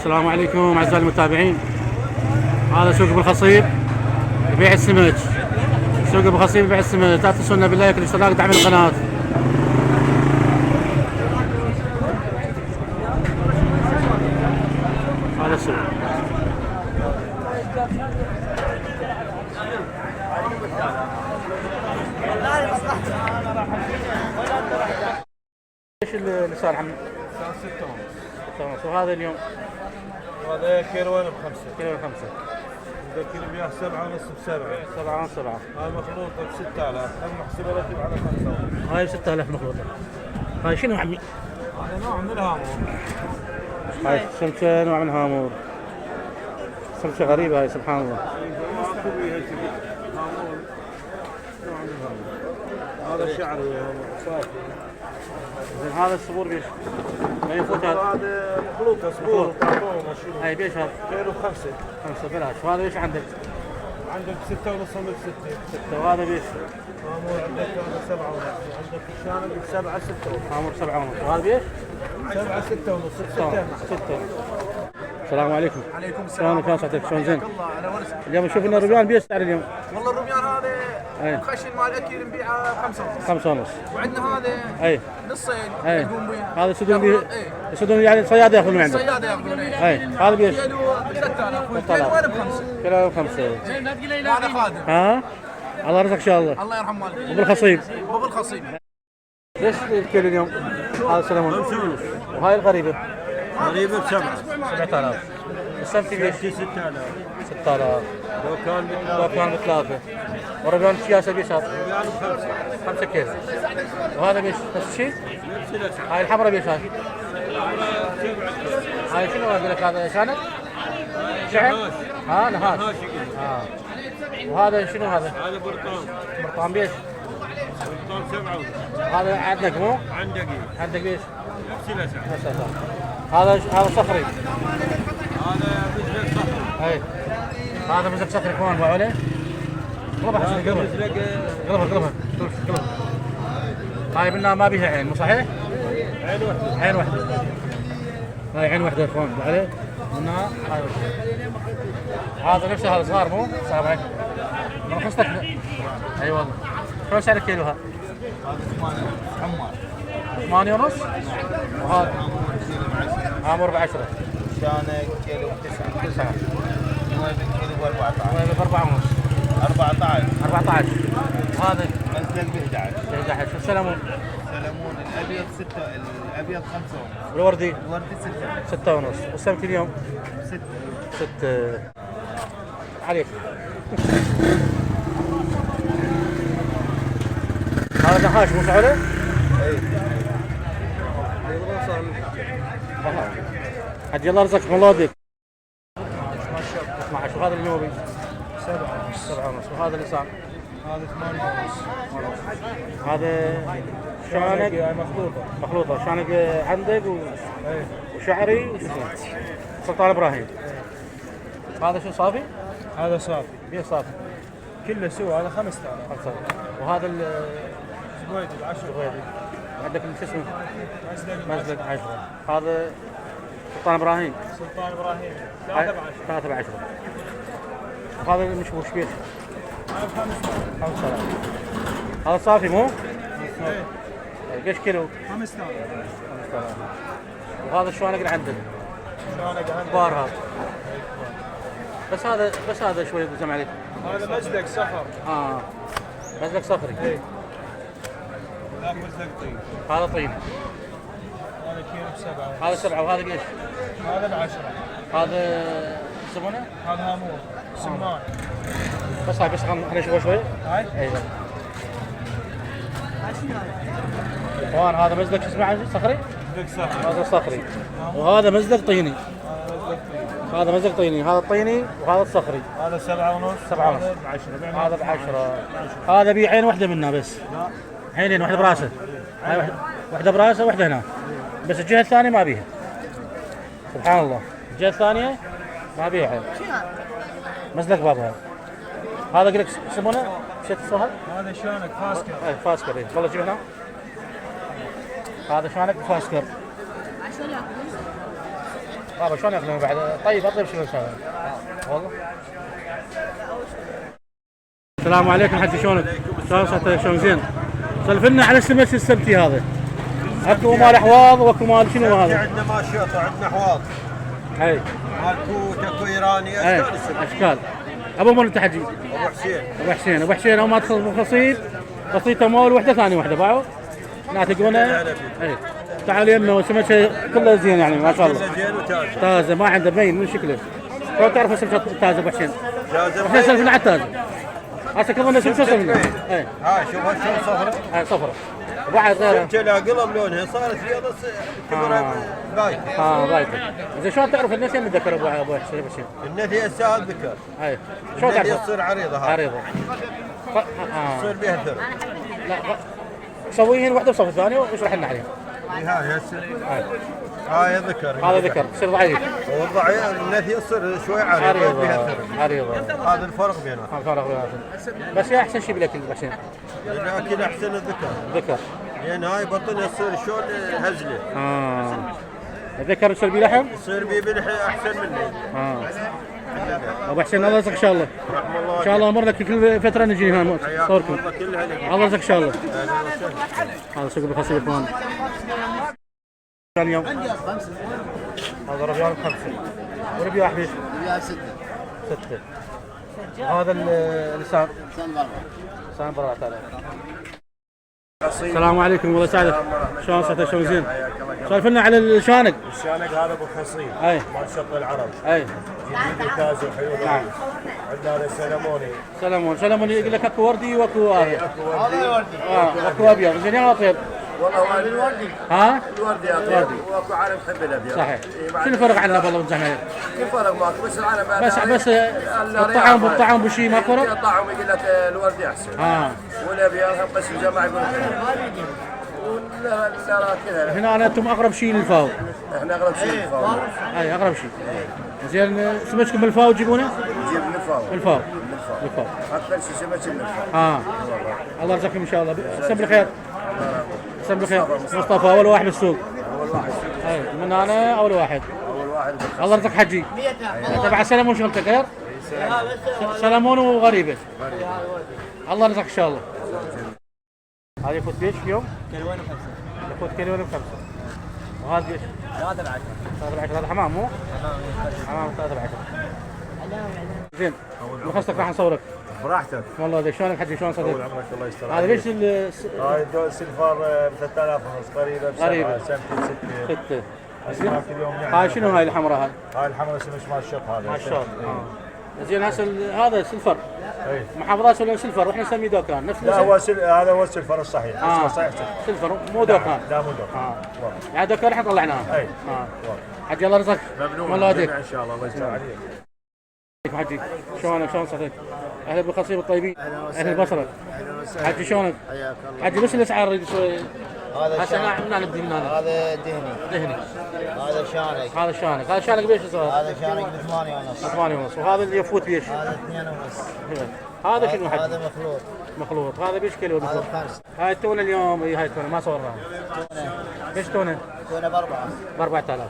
السلام عليكم اعزائي المتابعين. هذا سوق ابو الخصيب يبيع السمك. سوق ابو الخصيب يبيع السمك. لا تنسونا باللايك والاشتراك دعم القناه. هذا السوق. ايش اللي صار عم؟ صار 6 ونص. وهذا اليوم؟ هذا كيلوين ب5. كيلو 5. هذا كيلو بيع 7 ونص ب7. 7 ونص 7. هاي مخلوطة ب6000. هم محسوبة راتب على 5. هاي 6000 مخلوطة. هاي شنو عمي؟ هذا نوع من الهامور. هاي سمكة نوع من هامور. سمكة غريبة هاي سبحان الله. هذا شعري صافي. زين هذا الصبور بيش؟ ما يفوت هذا؟ هذا مخلوطة صبور. هاي بيش هذا؟ كيلو 5. 5 بلاش. وهذا بيش عندك؟ عندك 6 ونص ومن 6. 6. وهذا بيش؟ هامور عندك هذا 7 ونص. عندك الشانب 7 6 ونص. هامور 7 ونص. وهذا بيش؟ 7 6 ونص. 6. السلام عليكم. عليكم السلام. شلونك يا صاحبك؟ شلون زين؟ الله على ورث. اليوم نشوف ان الربيان بيش سعر اليوم؟ والله الروميان أي. هذا خشن مال اكل نبيعه 5 ونص. 5 ونص. وعندنا هذا اي نصين اي. يقوم بيه. هذا يسدون به اي. يسدون يعني صيادة ياخذون عندك. صياده ياخذون. اي هذا بيش؟ كيلو 3000 والكيلو وين ب5. كيلو 5. هذا خادم. ها؟ الله يرزقك ان شاء الله. الله يرحم والديك. ابو الخصيب. ابو الخصيب. ليش الكيلو اليوم؟ هذا سلمون. وهاي الغريبة؟ قريبة ب7. 7000. السمتي بيش؟ 6000. 6000. لو كان بثلاثة. وربيان سياسة بيش هذا؟ 5 كيلو. وهذا بيش نفس الشيء؟ هاي الحمراء بيش هاي؟ هاي شنو اقول لك هذا شانك؟ شعر؟ ها نهاش. وهذا شنو هذا؟ هذا برطان. برطان بيش؟ برطان 7 ونص. هذا عندك مو؟ عندك بيش؟ نفس الاسعار. نفس الأسعار. هذا صخري. هذا مزلق صخري. اي هذا مزق صخري كمان باعوا عليه؟ قلبها حسن قلبها. قلبها. هاي منها ما بيها عين مو صحيح؟ عين واحدة. هاي عين واحدة يا اخوان باعوا عليه؟ منها هاي هذا نفسه هذا صغار مو؟ السلام عليكم. من قصتك؟ اي والله. شلون سعر الكيلو هذا؟ هذا 8 عمار. 8 ونص؟ وهذا عامر ب10. شانك كيلو 9. نويبة كيلو 14. وهذا ب 4 ونص. 14. وهذا مزلق ب 11. 11. شو السلمون؟ سلمون الابيض 6. الابيض 5 ونص. والوردي؟ الوردي 6. 6 ونص. والسمك اليوم؟ 6. 6 عليك. هذا نحاش مو سعره؟ اي. حج الله يرزقك الله يوديك. 12. وهذا النوبي؟ 7 ونص. وهذا اللسان؟ هذا 8 ونص. هذا شانق مخلوطة. شانق عندك وشعري سلطان ابراهيم. هذا شو صافي؟ هذا صافي. بيه صافي. كله سوى هذا 5000. وهذا زبيدي ب 10. عندك شو اسمه؟ مزلق 10. هذا سلطان ابراهيم. 3 ب 10. وهذا المشهور شبيش؟ هذا 5000. هذا صافي مو؟ قش كيلو؟ 5000. وهذا الشوانق اللي عندك؟ شلونك كبار هذا. بس هذا شوي زم عليك. هذا مزلق صخر. مزلق صخري. اي. ذاك مزلق طين. هذا طين. هذا كيلو ب7. هذا 7. وهذا قش؟ هذا ب10. هذا يسمونه؟ هذا هامور سمان. بس خلينا نشوفه شوي. هاي. ايوه. اخوان هذا مزلق شو اسمه صخري؟ مزلق صخر. هذا صخري. وهذا مزلق طيني. هذا مزلق طيني. هذا الطيني وهذا الصخري. هذا 7 ونص. 7 ونص. هذا ب10. هذا بي عين واحدة منها بس. لا. عينين واحدة براسه. هاي واحدة براسه واحدة هنا. بس الجهة الثانية ما بيها. سبحان الله. الجهة الثانية ما بيها عين. مزلق بابها. هذا قلت يسمونه شت الصهر؟ هذا شلونك فاسكر. فاسكر. والله شوف هنا. هذا شلونك فاسكر. بابا شلون ياكلون بعد؟ طيب اطيب شنو ان شاء الله. والله. السلام عليكم حجي شلونك؟ شلون زين؟ سولفنا على السمك السبتي هذا. اكو مال احواض واكو مال شنو هذا؟ عندنا ماشيط وعندنا حواض. اي. مال كوت اكو ايراني اشكال. ابو من انت حجي؟ ابو حسين. ابو حسين، ابو حسين هو ما تدخل قصيد قصيدته مول وحده ثانيه وحده باعوا؟ نعتقونه؟ اي. تعال يمنا والسمك كله زين يعني ما شاء الله. كله زين وتازه. تازه ما عنده مبين من شكله. شلون تعرف السمك تازه ابو حسين؟ احنا سولفنا على التازه. هسه كمان سمك سولفنا. اي. ها شوف شلون صفرة. هاي صفرة. وبعد غيره. لا قلم لونها صارت بيضة بايته. بايته. زين شلون تعرف الناس يم ذكر ابو حسين؟ النثي هسه ذكر. اي. شلون تعرف؟ تصير عريضة هاي. عريضة. تصير بها ثرى. لا سويهن واحدة وصف الثانية واشرح لنا عليها. هاي هسه. هاي ذكر. هذا ذكر يصير ضعيف. والضعيف النثي يصير شوي عريضة. عريضة. هذا الفرق بينهم. الفرق بينهم. بس يا احسن شيء بالاكل حسين. الاكل احسن الذكر. ذكر. لان هاي بطنها يصير شلون هزله. الذكر يصير بيه لحم؟ يصير بيه بلحي احسن منه. ابو حسين الله يرزقك ان شاء الله. ان شاء الله امر لك كل فتره نجي هنا صوركم. الله يرزقك ان شاء الله. هذا سوق الخصيب اخوان. ثاني يوم. هذا ربيع بخمسه. وربيع حبيب. ربيع 6. 6. هذا اللسان. لسان ب 4000. السلام عليكم والله يسعدك. شلون صحتك شلون زين؟ سولف لنا على الشانق. الشانق هذا ابو خصيب. اي. مال شط العرب. اي. جديد وتاز وحلو. نعم. عندنا هذا سلموني. سلموني يقول لك اكو وردي واكو هذا. اكو وردي. واكو ابيض. زين يا اطيب. والله هو الوردي. ها؟ الوردي يا اطيب. واكو عالم تحب الابيض. صحيح. شنو الفرق عنه والله بنزعم عليك؟ كيف فرق ماكو بس العالم بس بالطعم بشيء ما فرق؟ الطعم يقول لك الوردي احسن. والابيض بس الجماعه يقول لك هنا انتم اقرب شيء للفاو. احنا اقرب شيء للفاو. اي اقرب شيء. زين سمككم بالفاو تجيبونه؟ نجيب من الفاو. الفاو. اكثر شيء سمك من الفاو. الله يرزقكم ان شاء الله. سم بالخير. سم بالخير. مصطفى اول واحد بالسوق. اول واحد. اي من انا اول واحد. اول واحد. الله يرزقك حجي. تبع سلمون شغلتك غير؟ سلمون وغريبه. الله يرزقك ان شاء الله. هذا يفوت بيش يوم؟ كيلوين وخمسة. يفوت كيلوين وخمسة. وهذا بيش؟ 3 ب 10. 3 ب 10 هذا حمام مو؟ حمام 3 ب 10. زين مخصتك راح نصورك. براحتك. والله زين شلونك حجي شلون صدق؟ طول عمرك الله يستر. هذا ليش هاي الدول سلفر ب 3000 ونص قريبه ب 7 سنتي 6. 6. هاي شنو هاي الحمراء هاي؟ هاي الحمراء سمك مال الشط هذا. مال الشط. زين هسه هذا سلفر. اي. محافظات ولا سلفر واحنا نسميه دوكان نفس لا هو هذا هو السلفر الصحيح. اسمه صحيح سلفر مو دوكان. لا مو دوكان. يعني دوكان احنا طلعناه. اي. حجي الله يرزقك. ممنون. والله يهديك. ان شاء الله الله يستر عليك. حجي شلونك شلون صحتك؟ اهلا بالخصيب الطيبين. اهلا البصره. حجي شلونك؟ حياك الله. حجي بس الاسعار نريد شوي. هذا هسه من نبدي من هذا. هذا دهني. دهني. هذا شانك. هذا الشانق، هذا الشانق بيش صار؟ هذا شانك ب 8 ونص. 8 ونص، وهذا اللي يفوت بيش؟ هذا 2 ونص. هذا شنو حجي؟ هذا مخلوط. مخلوط، هذا بيش كيلو هذا بالضبط؟ ب5. هاي التونه اليوم هاي التونه ما صورناها. بيش تونه؟ تونه ب 4. ب 4000.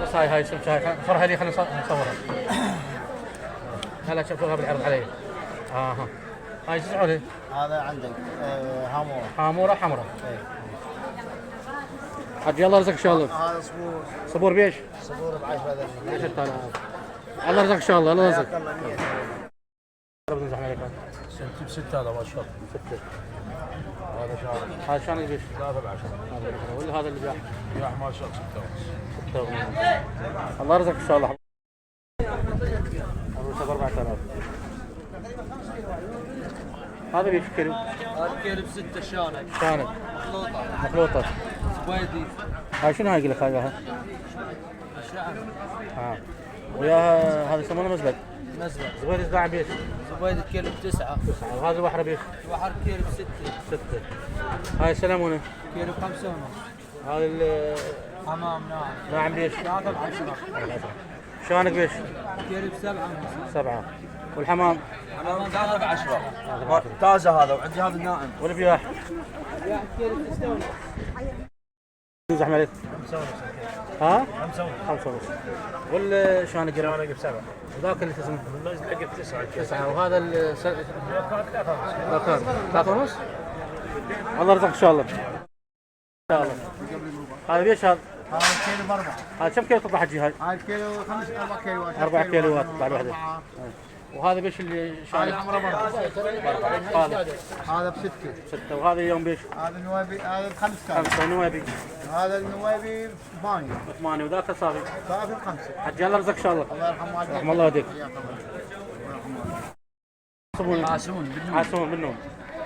بس هاي سمك هاي فرها لي خلينا نصورها. هلا شوفوها بالعرض علي. هاي ايش سعره؟ هذا عندك هامور. حاموره حمراء. حجي الله يرزقك ان شاء الله. هذا صبور. صبور بيش؟ صبور ب 10 ذنب. 10000. الله يرزقك ان شاء الله الله يرزقك. الله 100. ربنا يزحم عليك. سنتي ب 6 هذا ما شاء الله. 6. هذا شهر. هذا شانق بيش؟ 3 ب 10. ولا هذا اللي بياح؟ يا ما شاء الله 6 ونص. 6 الله يرزقك ان شاء الله. ابو 4000. هذا بيش كيلو؟ هذا كيلو ب 6 شانك. شانق مخلوطة. مخلوطه. زبيدي. هاي شنو هاي يقول لك هاي؟ الشعر. وياها هذا يسمونه مزبد. مزبط. زبيد يتباع بيش؟ زبيدي كيلو ب 9. وهذا البحر بيش؟ البحر كيلو ب 6. 6. هاي سلمونه؟ كيلو ب 5 ونص. هذا حمام ناعم بيش؟ 3 ب 10. شانق بيش؟ كيلو ب 7 ونص. 7. والحمام؟ حمام 3 ب 10. تازه هذا وعندي هذا الناعم. والبياح؟ كيلو ب 6 ونص. زحمه عليك. ها؟ 5 ونص. 5 ونص. والشانق شانق ب7. وذاك اللي تسمه النزل حقه ب9. 9. وهذا ذكر 3 ونص. الله يرزقك ان شاء الله. ان شاء الله. هذا ليش هذا؟ هذا كيلو باربعة. هذا كم كيلو تطلع حجي هاي؟ هذا كيلو 4 كيلوات. 4 كيلوات بعد واحدة. وهذا بيش اللي هذا شانق؟ عمره باربعة. هذا هذا ب6. 6. وهذا اليوم بيش؟ هذا النوابي هذا ب5 كيلو. 5. نوابي هذا النوابي 8. 8. وذاك صافي. صافي ب5. حجي الله يرزقك ان شاء الله. الله يرحم والديك. رحم الله يهديك. عاسون منهم.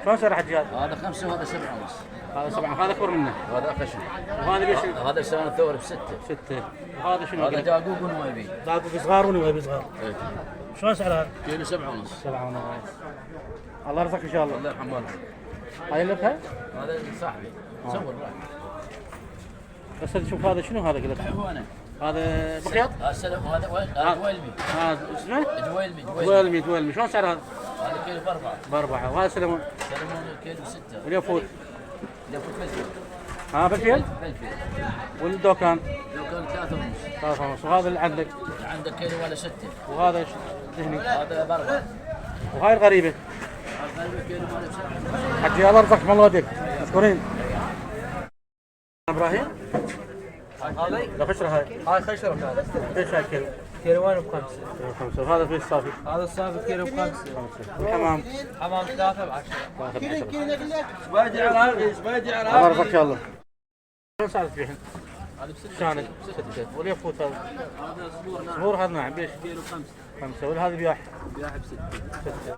شلون سعر حجي هذا؟ هذا 5 وهذا 7 ونص. هذا 7. هذا اكبر منه. هذا خشن. وهذا بيش؟ هذا سنة ثور ب6. 6. وهذا شنو؟ هذا داقوق ونويبي. داقوق صغار ونوابي صغار. شلون سعر هذا؟ كيلو 7 ونص. 7 ونص. الله يرزقك ان شاء الله. الله يرحم والديك. هاي لك هذا صاحبي. صور واحد. بس تشوف هذا شنو هذا قلت؟ حيوانه. هذا بخيط؟ هذا سلم وهذا هذا دويلمي. هذا اسمه؟ دويلمي. دويلمي. شلون سعر هذا؟ هذا كيلو ب4. ب4. وهذا سلمون؟ سلمون كيلو 6. واليافوت؟ يفوت فلفل. ها فلفل؟ فلفل. والدوكان؟ لو كان 3 ونص. 3 ونص. وهذا اللي عندك؟ عندك كيلو ولا 6. وهذا ذهني؟ هذا ب4. وهاي الغريبة؟ هذا كيلو ولا 7. حجي الله يرزقك الله يهديك. مشكورين. ابراهيم؟ هذا لا خشرة هاي. هاي خشرة هذا. ايش هاي كيلو؟ كيلوان ب5. 5. وهذا فيش صافي؟ هذا الصافي كيلو ب5. والحمام؟ حمام 3 ب10. 3 سبادي على هذا سبادي على الله هذا. يرزقك يا الله. شلون سعر تبيعهن؟ هذا ب6. شانق 6. واليافوت هذا؟ هذا صبور. صبور هذا نعم بيش؟ كيلو ب5. 5. وهذا بياح؟ بياح ب6.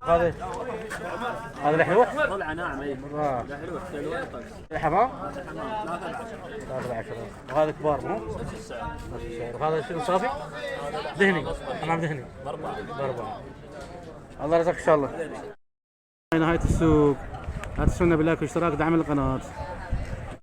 6. هذا الحلوح؟ طلع ناعم اي. اه. لا حلوه كيلوين طقس. الحمام؟ حمام 3 ب10. 3 ب10. وهذا كبار مو؟ نفس السعر. نفس السعر. وهذا شنو صافي؟ ذهني. حمام ذهني. ب4. الله يرزقك ان شاء الله. نهاية السوق. لا تنسونا باللايك والاشتراك دعم القناة.